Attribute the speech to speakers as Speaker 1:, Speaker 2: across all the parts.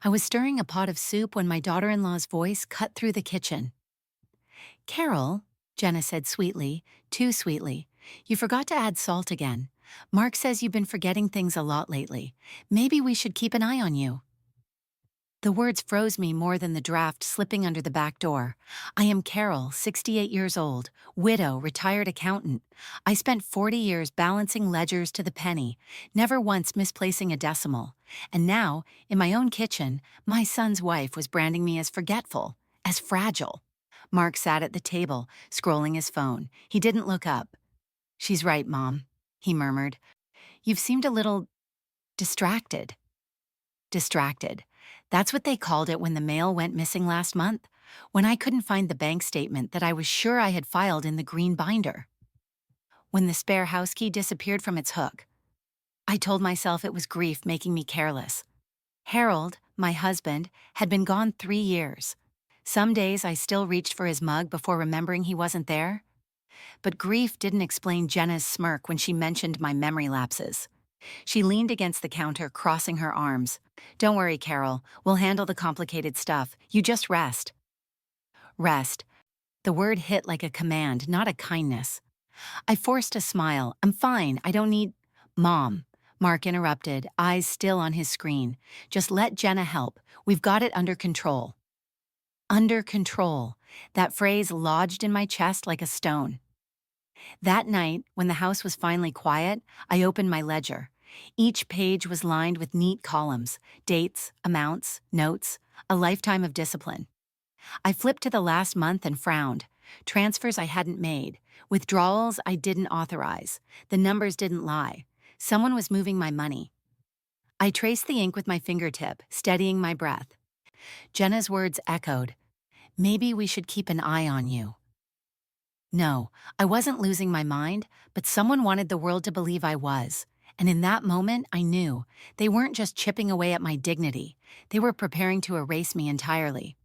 Speaker 1: I was stirring a pot of soup when my daughter-in-law's voice cut through the kitchen. Carol, Jenna said sweetly, too sweetly, you forgot to add salt again. Mark says you've been forgetting things a lot lately. Maybe we should keep an eye on you. The words froze me more than the draft slipping under the back door. I am Carol, 68 years old, widow, retired accountant. I spent 40 years balancing ledgers to the penny, never once misplacing a decimal. And now, in my own kitchen, my son's wife was branding me as forgetful, as fragile. Mark sat at the table, scrolling his phone. He didn't look up. She's right, Mom, he murmured. You've seemed a little distracted. Distracted. That's what they called it when the mail went missing last month, when I couldn't find the bank statement that I was sure I had filed in the green binder. When the spare house key disappeared from its hook. I told myself it was grief making me careless. Harold, my husband, had been gone 3 years. Some days I still reached for his mug before remembering he wasn't there. But grief didn't explain Jenna's smirk when she mentioned my memory lapses. She leaned against the counter, crossing her arms. Don't worry, Carol. We'll handle the complicated stuff. You just rest. Rest. The word hit like a command, not a kindness. I forced a smile. I'm fine. I don't need... Mom. Mark interrupted, eyes still on his screen. Just let Jenna help. We've got it under control. Under control. That phrase lodged in my chest like a stone. That night, when the house was finally quiet, I opened my ledger. Each page was lined with neat columns, dates, amounts, notes, a lifetime of discipline. I flipped to the last month and frowned. Transfers I hadn't made, withdrawals I didn't authorize. The numbers didn't lie. Someone was moving my money. I traced the ink with my fingertip, steadying my breath. Jenna's words echoed. Maybe we should keep an eye on you. No, I wasn't losing my mind, but someone wanted the world to believe I was. And in that moment, I knew they weren't just chipping away at my dignity. They were preparing to erase me entirely.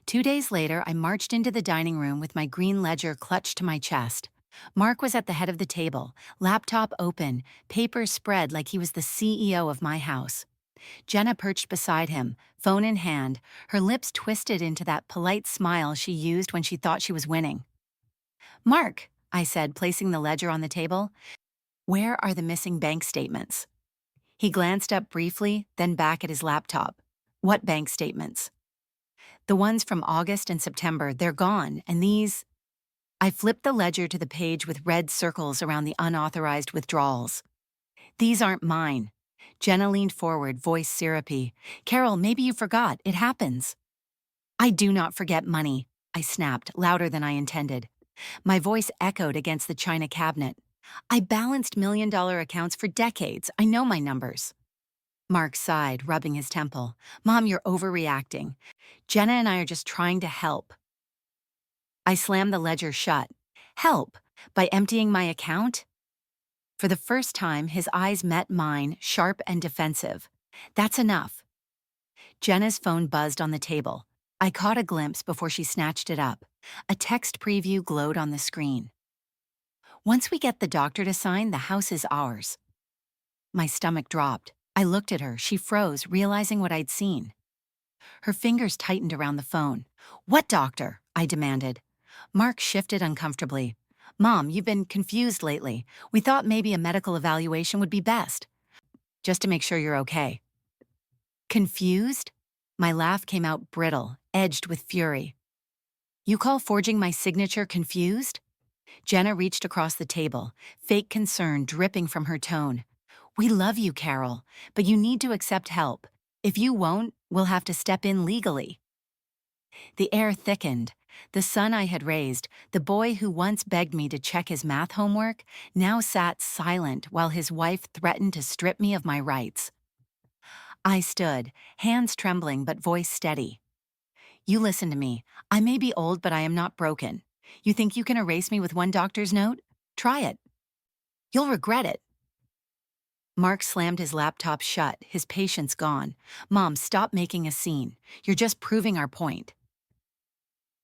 Speaker 1: 2 days later, I marched into the dining room with my green ledger clutched to my chest. Mark was at the head of the table, laptop open, papers spread like he was the CEO of my house. Jenna perched beside him, phone in hand, her lips twisted into that polite smile she used when she thought she was winning. Mark, I said, placing the ledger on the table, where are the missing bank statements? He glanced up briefly, then back at his laptop. What bank statements? The ones from August and September, they're gone, and these... I flipped the ledger to the page with red circles around the unauthorized withdrawals. These aren't mine. Jenna leaned forward, voice syrupy. Carol, maybe you forgot. It happens. I do not forget money, I snapped, louder than I intended. My voice echoed against the china cabinet. I balanced million-dollar accounts for decades. I know my numbers. Mark sighed, rubbing his temple. Mom, you're overreacting. Jenna and I are just trying to help. I slammed the ledger shut. Help? By emptying my account? For the first time, his eyes met mine, sharp and defensive. That's enough. Jenna's phone buzzed on the table. I caught a glimpse before she snatched it up. A text preview glowed on the screen. Once we get the doctor to sign, the house is ours. My stomach dropped. I looked at her. She froze, realizing what I'd seen. Her fingers tightened around the phone. What doctor? I demanded. Mark shifted uncomfortably. Mom, you've been confused lately. We thought maybe a medical evaluation would be best. Just to make sure you're okay. Confused? My laugh came out brittle, edged with fury. You call forging my signature confused? Jenna reached across the table, fake concern dripping from her tone. We love you, Carol, but you need to accept help. If you won't, we'll have to step in legally. The air thickened. The son I had raised, the boy who once begged me to check his math homework, now sat silent while his wife threatened to strip me of my rights. I stood, hands trembling but voice steady. You listen to me. I may be old, but I am not broken. You think you can erase me with one doctor's note? Try it. You'll regret it. Mark slammed his laptop shut, his patience gone. Mom, stop making a scene. You're just proving our point.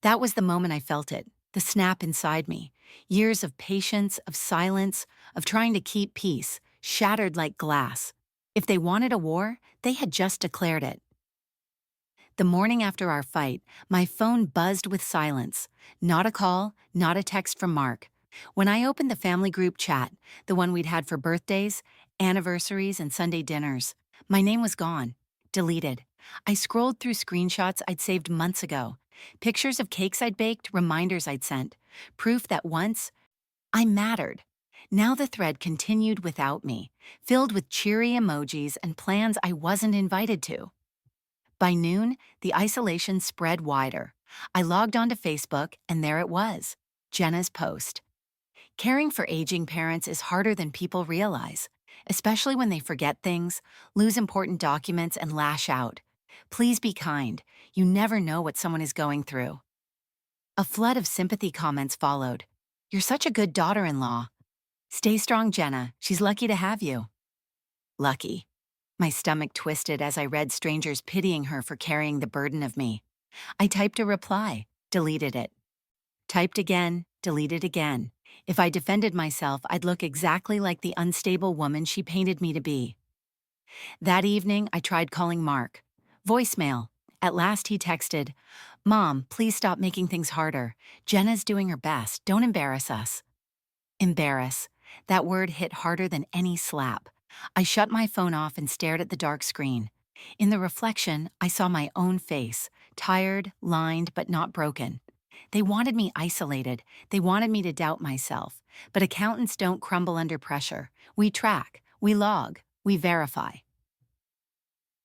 Speaker 1: That was the moment I felt it, the snap inside me. Years of patience, of silence, of trying to keep peace, shattered like glass. If they wanted a war, They had just declared it. The morning after our fight, my phone buzzed with silence. Not a call, not a text from Mark. When I opened the family group chat, the one we'd had for birthdays, anniversaries, and Sunday dinners, my name was gone. Deleted. I scrolled through screenshots I'd saved months ago. Pictures of cakes I'd baked, reminders I'd sent. Proof that once, I mattered. Now the thread continued without me, filled with cheery emojis and plans I wasn't invited to. By noon, the isolation spread wider. I logged onto Facebook, and there it was, Jenna's post. Caring for aging parents is harder than people realize, especially when they forget things, lose important documents, and lash out. Please be kind. You never know what someone is going through. A flood of sympathy comments followed. You're such a good daughter-in-law. Stay strong, Jenna. She's lucky to have you. Lucky. My stomach twisted as I read strangers pitying her for carrying the burden of me. I typed a reply, deleted it. Typed again, deleted again. If I defended myself, I'd look exactly like the unstable woman she painted me to be. That evening, I tried calling Mark. Voicemail. At last he texted, Mom, please stop making things harder. Jenna's doing her best. Don't embarrass us. Embarrass. That word hit harder than any slap. I shut my phone off and stared at the dark screen. In the reflection, I saw my own face, tired, lined, but not broken. They wanted me isolated. They wanted me to doubt myself. But accountants don't crumble under pressure. We track, we log, we verify.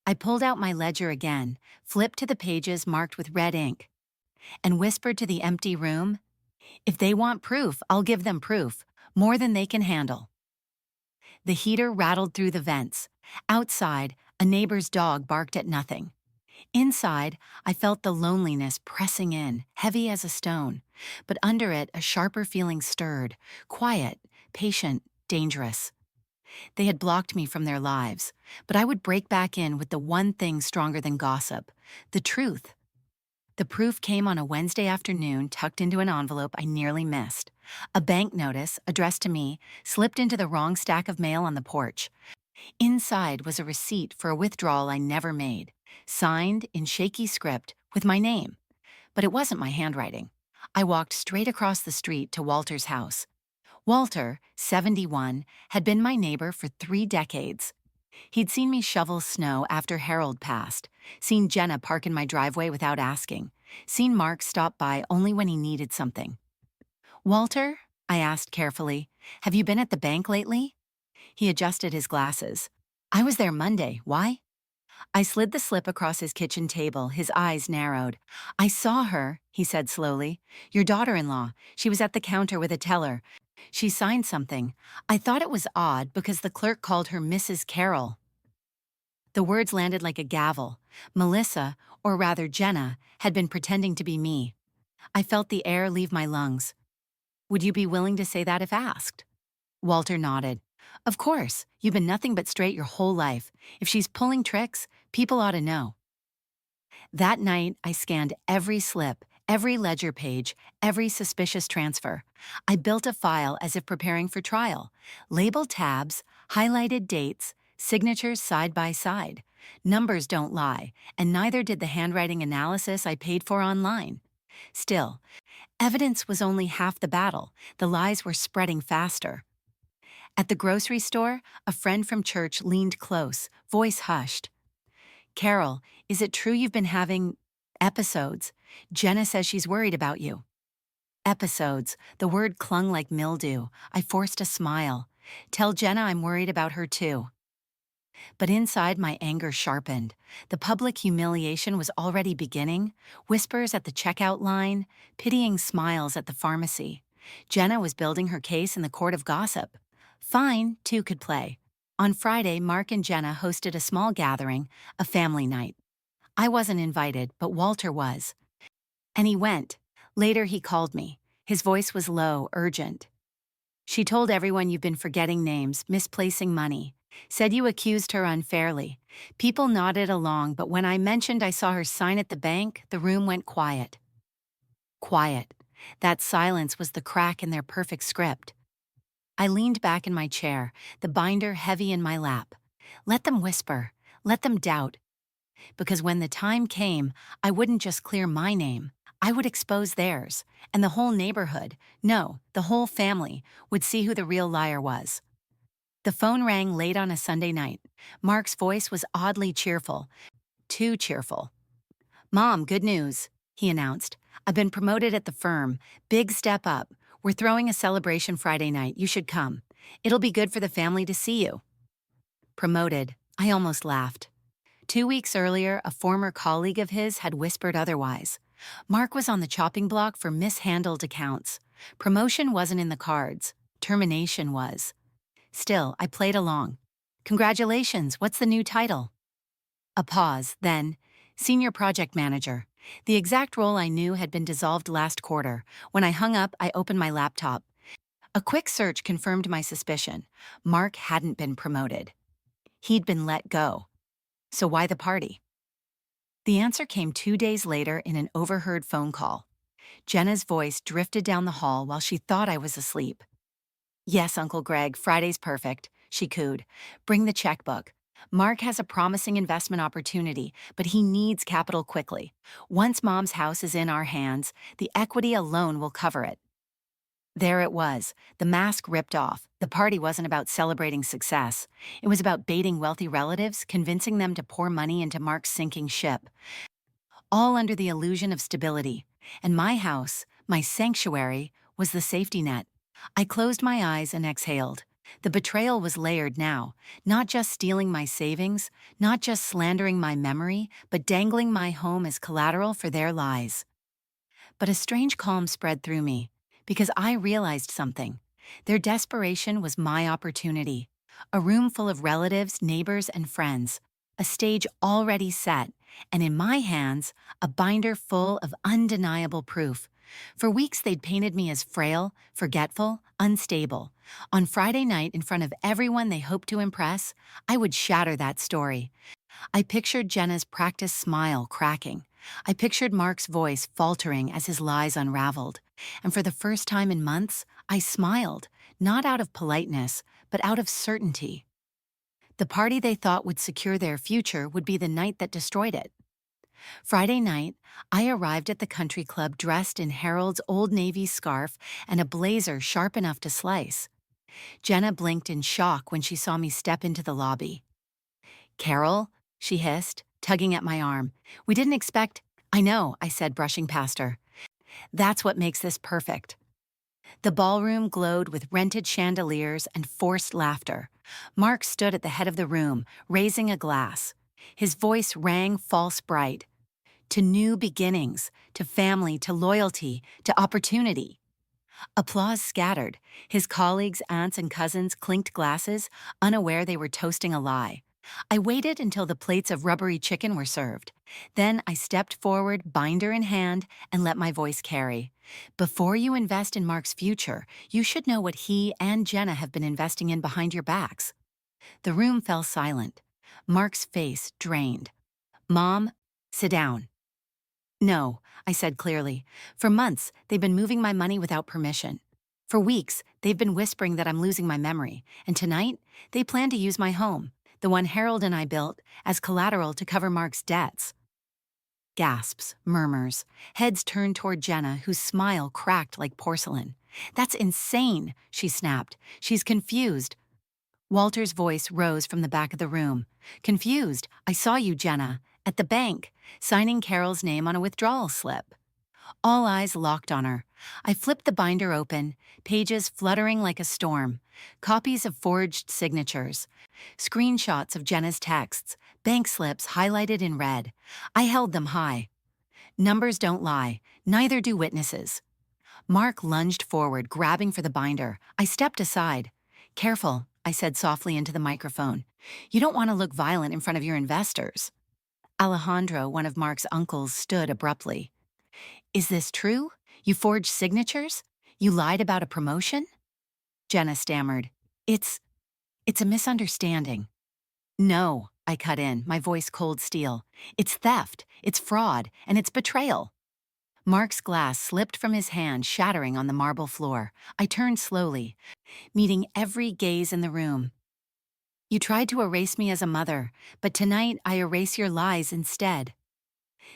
Speaker 1: I pulled out my ledger again, flipped to the pages marked with red ink, and whispered to the empty room, if they want proof, I'll give them proof, more than they can handle. The heater rattled through the vents. Outside, a neighbor's dog barked at nothing. Inside, I felt the loneliness pressing in, heavy as a stone. But under it, a sharper feeling stirred, quiet, patient, dangerous. They had blocked me from their lives, but I would break back in with the one thing stronger than gossip, the truth. The proof came on a Wednesday afternoon, tucked into an envelope I nearly missed. A bank notice, addressed to me, slipped into the wrong stack of mail on the porch. Inside was a receipt for a withdrawal I never made, signed in shaky script with my name. But it wasn't my handwriting. I walked straight across the street to Walter's house. Walter, 71, had been my neighbor for 3 decades. He'd seen me shovel snow after Harold passed, seen Jenna park in my driveway without asking, seen Mark stop by only when he needed something. Walter, I asked carefully, have you been at the bank lately? He adjusted his glasses. I was there Monday. Why? I slid the slip across his kitchen table, his eyes narrowed. I saw her, he said slowly. Your daughter-in-law. She was at the counter with a teller. She signed something. I thought it was odd because the clerk called her Mrs. Carroll. The words landed like a gavel. Melissa, or rather Jenna, had been pretending to be me. I felt the air leave my lungs. Would you be willing to say that if asked? Walter nodded. Of course, you've been nothing but straight your whole life. If she's pulling tricks, people ought to know. That night, I scanned every slip, every ledger page, every suspicious transfer. I built a file as if preparing for trial. Labeled tabs, highlighted dates, signatures side by side. Numbers don't lie, and neither did the handwriting analysis I paid for online. Still, evidence was only half the battle. The lies were spreading faster. At the grocery store, a friend from church leaned close, voice hushed. Carol, is it true you've been having episodes? Jenna says she's worried about you. Episodes. The word clung like mildew. I forced a smile. Tell Jenna I'm worried about her too. But inside, my anger sharpened. The public humiliation was already beginning. Whispers at the checkout line, pitying smiles at the pharmacy. Jenna was building her case in the court of gossip. Fine, two could play. On Friday, Mark and Jenna hosted a small gathering, a family night. I wasn't invited, but Walter was. And he went. Later he called me. His voice was low, urgent. She told everyone you've been forgetting names, misplacing money. Said you accused her unfairly. People nodded along, but when I mentioned I saw her sign at the bank, the room went quiet. Quiet. That silence was the crack in their perfect script. I leaned back in my chair, the binder heavy in my lap. Let them whisper. Let them doubt, because when the time came, I wouldn't just clear my name, I would expose theirs, and the whole neighborhood, no, the whole family, would see who the real liar was. The phone rang late on a Sunday night. Mark's voice was oddly cheerful, too cheerful. "Mom, good news," he announced. "I've been promoted at the firm. Big step up. We're throwing a celebration Friday night. You should come. It'll be good for the family to see you." Promoted. I almost laughed. 2 weeks earlier, a former colleague of his had whispered otherwise. Mark was on the chopping block for mishandled accounts. Promotion wasn't in the cards. Termination was. Still, I played along. "Congratulations, what's the new title?" A pause, then, "Senior Project Manager." The exact role I knew had been dissolved last quarter. When I hung up, I opened my laptop. A quick search confirmed my suspicion. Mark hadn't been promoted. He'd been let go. So why the party? The answer came 2 days later in an overheard phone call. Jenna's voice drifted down the hall while she thought I was asleep. "Yes, Uncle Greg, Friday's perfect," she cooed. "Bring the checkbook. Mark has a promising investment opportunity, but he needs capital quickly. Once Mom's house is in our hands, the equity alone will cover it." There it was, the mask ripped off. The party wasn't about celebrating success. It was about baiting wealthy relatives, convincing them to pour money into Mark's sinking ship. All under the illusion of stability. And my house, my sanctuary, was the safety net. I closed my eyes and exhaled. The betrayal was layered now, not just stealing my savings, not just slandering my memory, but dangling my home as collateral for their lies. But a strange calm spread through me, because I realized something. Their desperation was my opportunity. A room full of relatives, neighbors, and friends. A stage already set, and in my hands, a binder full of undeniable proof. For weeks they'd painted me as frail, forgetful, unstable. On Friday night, in front of everyone they hoped to impress, I would shatter that story. I pictured Jenna's practiced smile cracking. I pictured Mark's voice faltering as his lies unraveled. And for the first time in months, I smiled, not out of politeness, but out of certainty. The party they thought would secure their future would be the night that destroyed it. Friday night, I arrived at the country club dressed in Harold's Old Navy scarf and a blazer sharp enough to slice. Jenna blinked in shock when she saw me step into the lobby. "Carol," she hissed, tugging at my arm. "We didn't expect—" "I know," I said, brushing past her. "That's what makes this perfect." The ballroom glowed with rented chandeliers and forced laughter. Mark stood at the head of the room, raising a glass. His voice rang false bright. "To new beginnings, to family, to loyalty, to opportunity." Applause scattered. His colleagues, aunts, and cousins clinked glasses, unaware they were toasting a lie. I waited until the plates of rubbery chicken were served. Then I stepped forward, binder in hand, and let my voice carry. "Before you invest in Mark's future, you should know what he and Jenna have been investing in behind your backs." The room fell silent. Mark's face drained. "Mom, sit down." "No," I said clearly. "For months, they've been moving my money without permission. For weeks, they've been whispering that I'm losing my memory. And tonight, they plan to use my home, the one Harold and I built, as collateral to cover Mark's debts." Gasps, murmurs, heads turned toward Jenna, whose smile cracked like porcelain. "That's insane," she snapped. "She's confused." Walter's voice rose from the back of the room. "Confused. I saw you, Jenna, at the bank, signing Carol's name on a withdrawal slip." All eyes locked on her. I flipped the binder open, pages fluttering like a storm. Copies of forged signatures. Screenshots of Jenna's texts, bank slips highlighted in red. I held them high. Numbers don't lie, neither do witnesses. Mark lunged forward, grabbing for the binder. I stepped aside. "Careful," I said softly into the microphone. "You don't want to look violent in front of your investors." Alejandro, one of Mark's uncles, stood abruptly. "Is this true? You forged signatures? You lied about a promotion?" Jenna stammered. It's a misunderstanding." "No," I cut in, my voice cold steel. "It's theft, it's fraud, and it's betrayal." Mark's glass slipped from his hand, shattering on the marble floor. I turned slowly, meeting every gaze in the room. You tried to erase me as a mother, but tonight I erase your lies instead.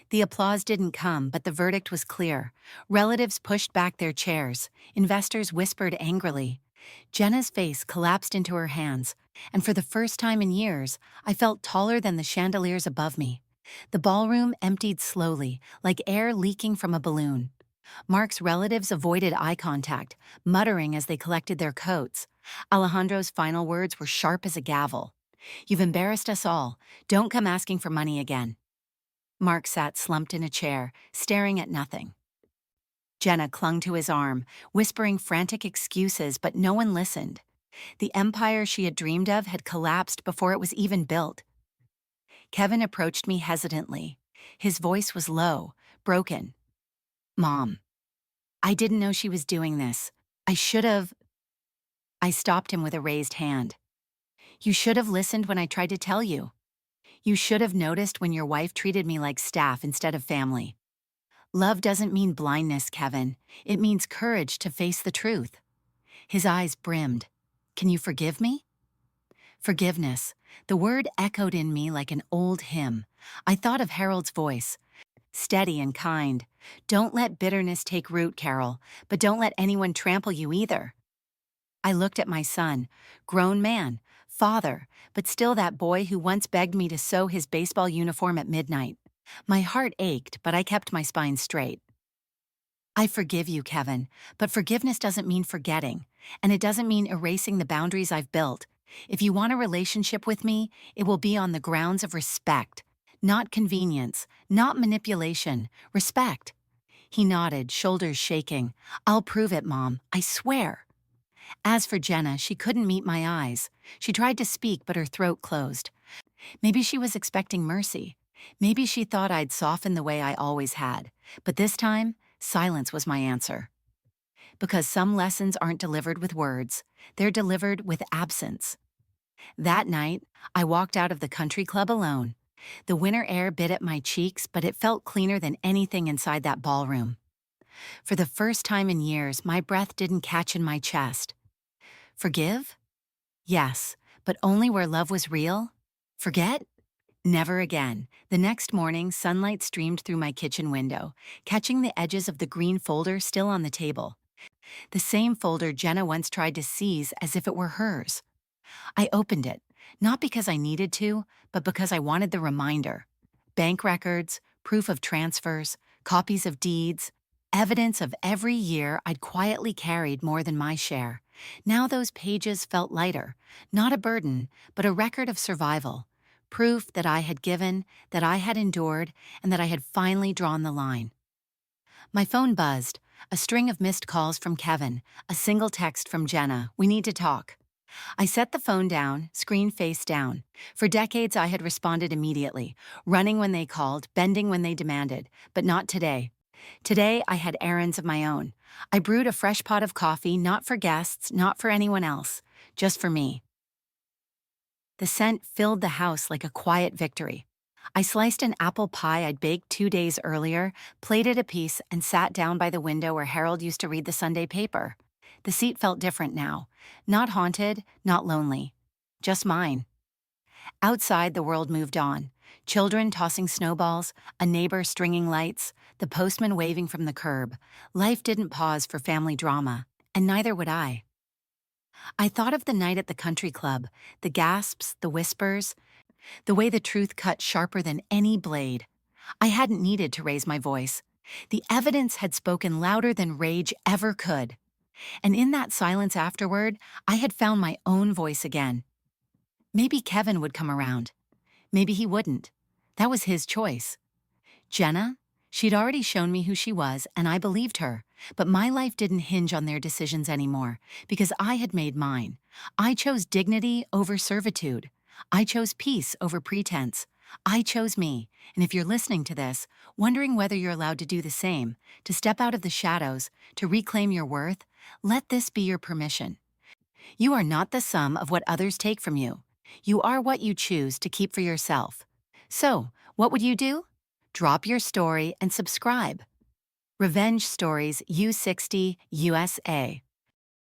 Speaker 1: The applause didn't come, but the verdict was clear. Relatives pushed back their chairs. Investors whispered angrily. Jenna's face collapsed into her hands, and for the first time in years, I felt taller than the chandeliers above me. The ballroom emptied slowly, like air leaking from a balloon. Mark's relatives avoided eye contact, muttering as they collected their coats. Alejandro's final words were sharp as a gavel. "You've embarrassed us all. Don't come asking for money again." Mark sat slumped in a chair, staring at nothing. Jenna clung to his arm, whispering frantic excuses, but no one listened. The empire she had dreamed of had collapsed before it was even built. Kevin approached me hesitantly. His voice was low, broken. "Mom, I didn't know she was doing this. I should have—" I stopped him with a raised hand. "You should have listened when I tried to tell you. You should have noticed when your wife treated me like staff instead of family. Love doesn't mean blindness, Kevin. It means courage to face the truth." His eyes brimmed. "Can you forgive me?" Forgiveness. The word echoed in me like an old hymn. I thought of Harold's voice, steady and kind. "Don't let bitterness take root, Carol, but don't let anyone trample you either." I looked at my son, grown man, father, but still that boy who once begged me to sew his baseball uniform at midnight. My heart ached, but I kept my spine straight. "I forgive you, Kevin, but forgiveness doesn't mean forgetting, and it doesn't mean erasing the boundaries I've built. If you want a relationship with me, it will be on the grounds of respect, not convenience, not manipulation, respect." He nodded, shoulders shaking. "I'll prove it, Mom, I swear." As for Jenna, she couldn't meet my eyes. She tried to speak, but her throat closed. Maybe she was expecting mercy. Maybe she thought I'd soften the way I always had. But this time, silence was my answer. Because some lessons aren't delivered with words, they're delivered with absence. That night, I walked out of the country club alone. The winter air bit at my cheeks, but it felt cleaner than anything inside that ballroom. For the first time in years, my breath didn't catch in my chest. Forgive? Yes, but only where love was real. Forget? Never again. The next morning, sunlight streamed through my kitchen window, catching the edges of the green folder still on the table. The same folder Jenna once tried to seize as if it were hers. I opened it, not because I needed to, but because I wanted the reminder. Bank records, proof of transfers, copies of deeds, evidence of every year I'd quietly carried more than my share. Now those pages felt lighter, not a burden, but a record of survival. Proof that I had given, that I had endured, and that I had finally drawn the line. My phone buzzed, a string of missed calls from Kevin, a single text from Jenna, "We need to talk." I set the phone down, screen face down. For decades I had responded immediately, running when they called, bending when they demanded, but not today. Today I had errands of my own. I brewed a fresh pot of coffee, not for guests, not for anyone else, just for me. The scent filled the house like a quiet victory. I sliced an apple pie I'd baked 2 days earlier, plated a piece, and sat down by the window where Harold used to read the Sunday paper. The seat felt different now. Not haunted, not lonely. Just mine. Outside, the world moved on. Children tossing snowballs, a neighbor stringing lights, the postman waving from the curb. Life didn't pause for family drama, and neither would I. I thought of the night at the country club, the gasps, the whispers, the way the truth cut sharper than any blade. I hadn't needed to raise my voice. The evidence had spoken louder than rage ever could. And in that silence afterward, I had found my own voice again. Maybe Kevin would come around. Maybe he wouldn't. That was his choice. Jenna? She'd already shown me who she was, and I believed her. But my life didn't hinge on their decisions anymore, because I had made mine. I chose dignity over servitude. I chose peace over pretense. I chose me, and if you're listening to this, wondering whether you're allowed to do the same, to step out of the shadows, to reclaim your worth, let this be your permission. You are not the sum of what others take from you. You are what you choose to keep for yourself. So, what would you do? Drop your story and subscribe. Revenge Stories U60 USA.